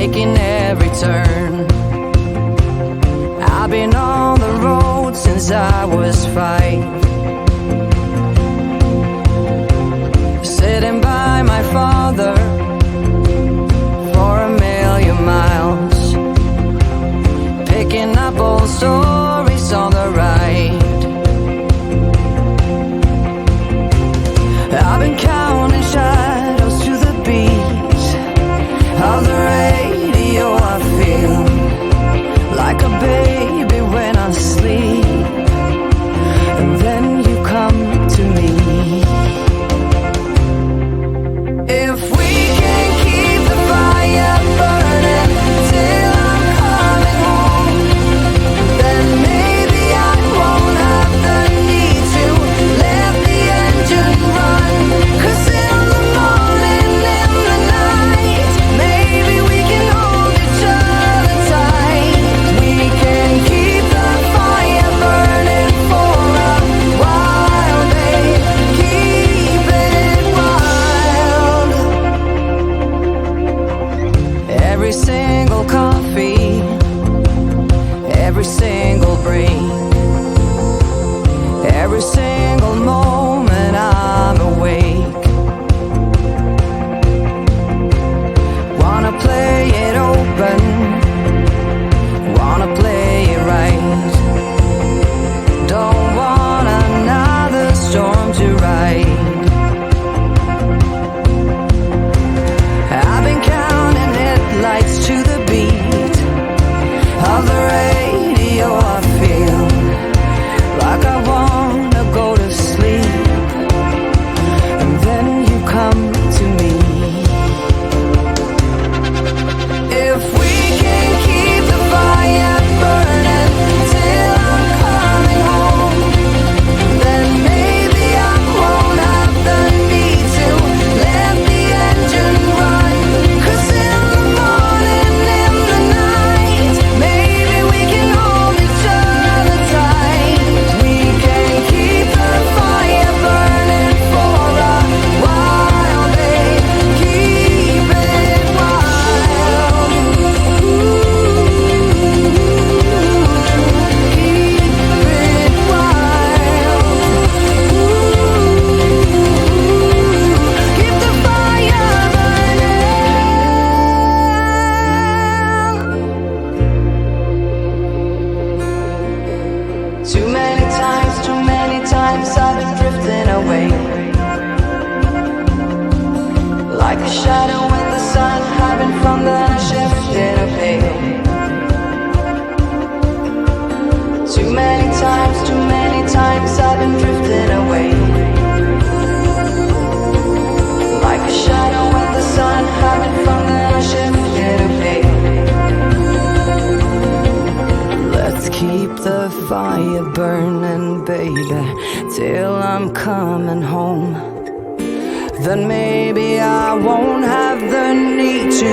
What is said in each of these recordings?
taking every turn. I've been on the road since I was 5, sitting by my father for a million miles, picking up old stories on the ride. I've been counting shadows to the beat of the radio. I feel like a baby when I sleep, and then you come to me. If we can keep the fire burning till I'm coming home, then maybe I won't have the need to let the engine run. 'Cause in the morning, in the night, maybe we can hold each other tight. We can keep the fire burning for a while, babe. Keep it wild. Every single coffee, every single break, every single moment I'm awake. Wanna play it open, wanna play it right. Don't want another storm to ride. I've been counting headlights to the beat of the radio. I feel like I wanna go to sleep, and then you come to me. If we can keep the fire burning till I'm coming home, then maybe I won't have the need to let the engine run. 'Cause in the morning, in the night, maybe we can hold each other tight. We can keep the fire burning for a while, babe. Keep it wild. Keep it wild. Keep the fire burning. Too many times I've been drifting away, like a shadow in the sun, hiding from the shifting of pale. Too many times I've been drifting away, like a shadow in the sun, hiding from the shifting of pale. Let's keep the fire burning, baby, till I'm coming home. Then maybe I won't have the need to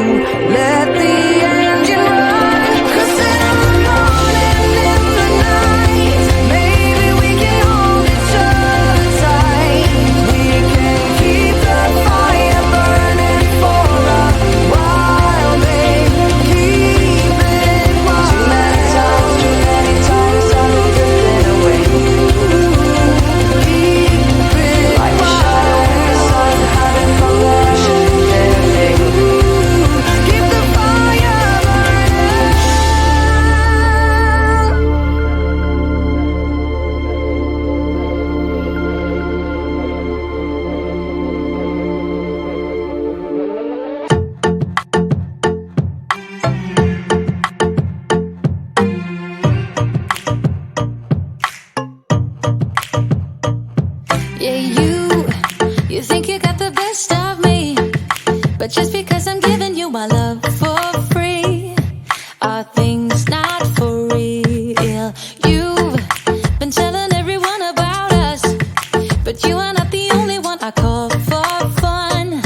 let the engine run. 'Cause in the morning, in the night, maybe we can hold each other tight. We can keep the fire burning for a while, babe. Keep it wild. Too many times I've been drifting away, keep it like a shadow in the sun, hiding from the shifting day. Keep the fire burning. Yeah, you think you got the best of me, but just because I'm giving you my love for free, are things not for real? You've been telling everyone about us, but you are not the only one I call for fun.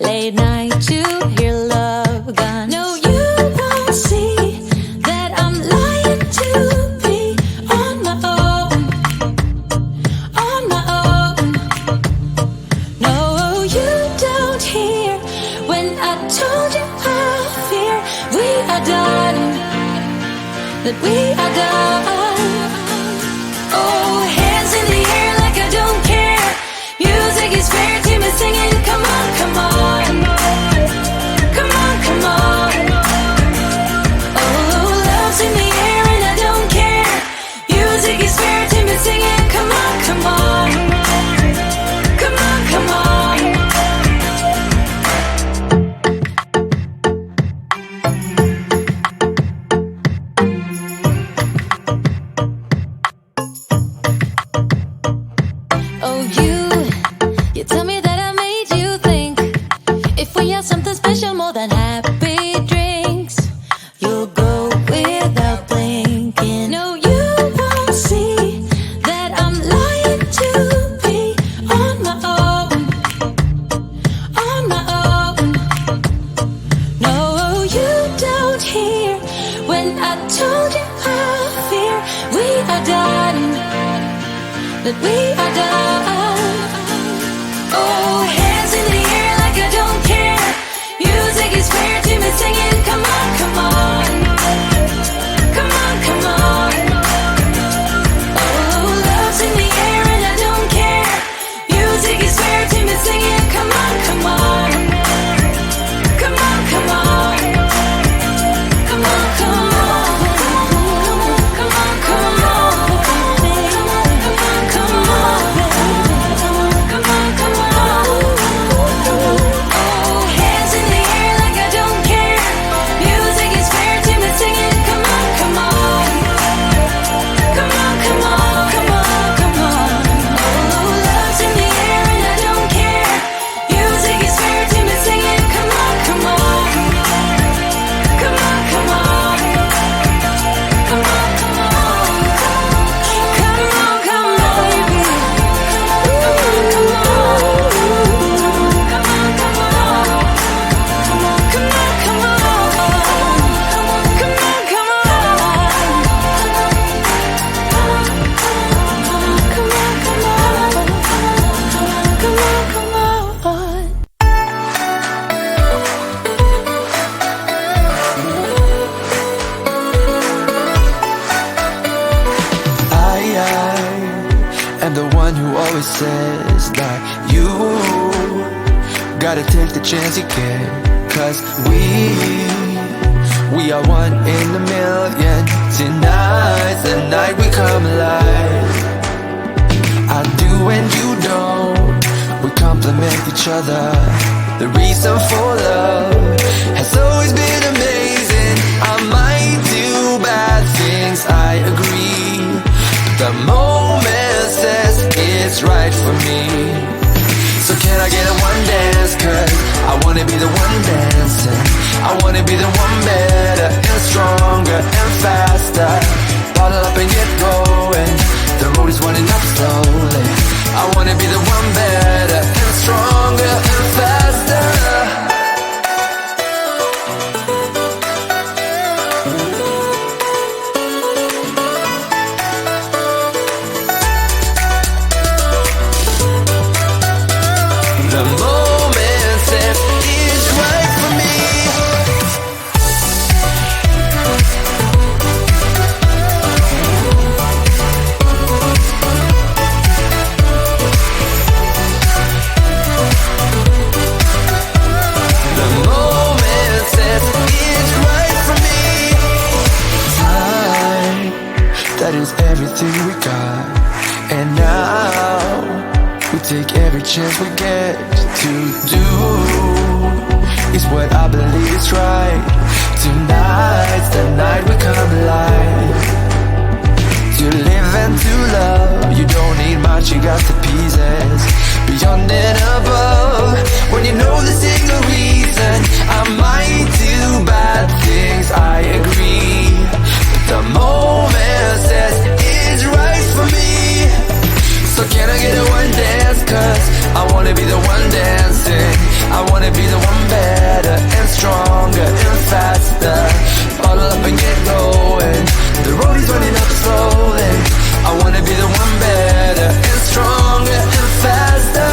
Late night to hear love gun. No, you won't see that I'm lying to be on my own. On my own. No, you don't hear when done, that we are done. Oh, hands in the air like I don't care. Music is fair to me singing. Come on, come on. Come on, come on. Oh, love's in the air and I don't care. Music is fair to me singing. Come on, come on. Come on, come on. Oh, you tell me that I made you think. If we have something special more than happy drinks, you'll go without blinking. No, you won't see that I'm lying to be on my own, on my own. No, you don't hear when I told you I fear we are done, that we are done. Oh, hands in the air like I don't care. Music is fair to me singing. Come on, come on. Come on, come on. Oh, love's in the air and I don't care. Music is fair to me singing. Come on, come on. Come on, come on. Come on, come on. Come on, come on. Says that you gotta take the chance you get, 'cause we are one in a million. Tonight's the night we come alive. I do and you don't. We complement each other. The reason for love has always been amazing. I might do bad things, I agree. The moment says it's right for me. So can I get a one dance? 'Cause I wanna be the one dancing. I wanna be the one better and stronger and faster. Bottle up and get going. The road is running up slowly. I wanna be the one better and stronger and faster. Chance we get to do is what I believe is right. Tonight's the night we come alive. To live and to love, you don't need much, you got the pieces. Beyond and above, when you know the single reason. I might do bad things, I agree. But the moment says it's right for me. So can I get a one dance? 'Cause I wanna be the one dancing. I wanna be the one better and stronger and faster. Bottle up and get going. The road is running up slowly. I wanna be the one better and stronger and faster.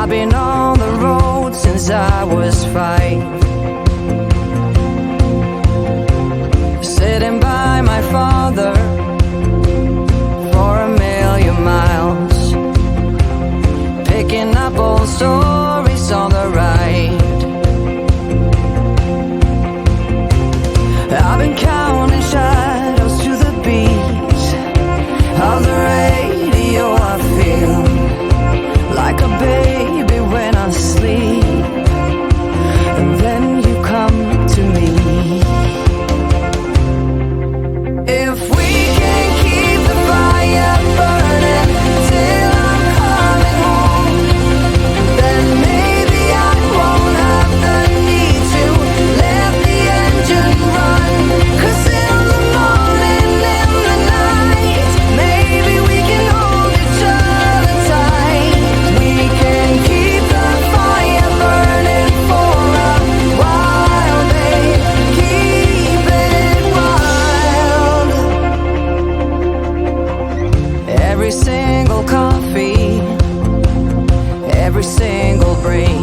I've been on the road since I was 5, sitting by my father for a million miles, picking up old stories on the ride. I've been counting shadows to the beat of the radio. I feel like a baby when I sleep, and then you come to me. If we can keep the fire burning till I'm coming home, then maybe I won't have the need to let the engine run. 'Cause in the morning, in the night, maybe we can hold each other tight. We can keep the fire burning for a while, babe. Keep it wild. Every single coffee, every single break,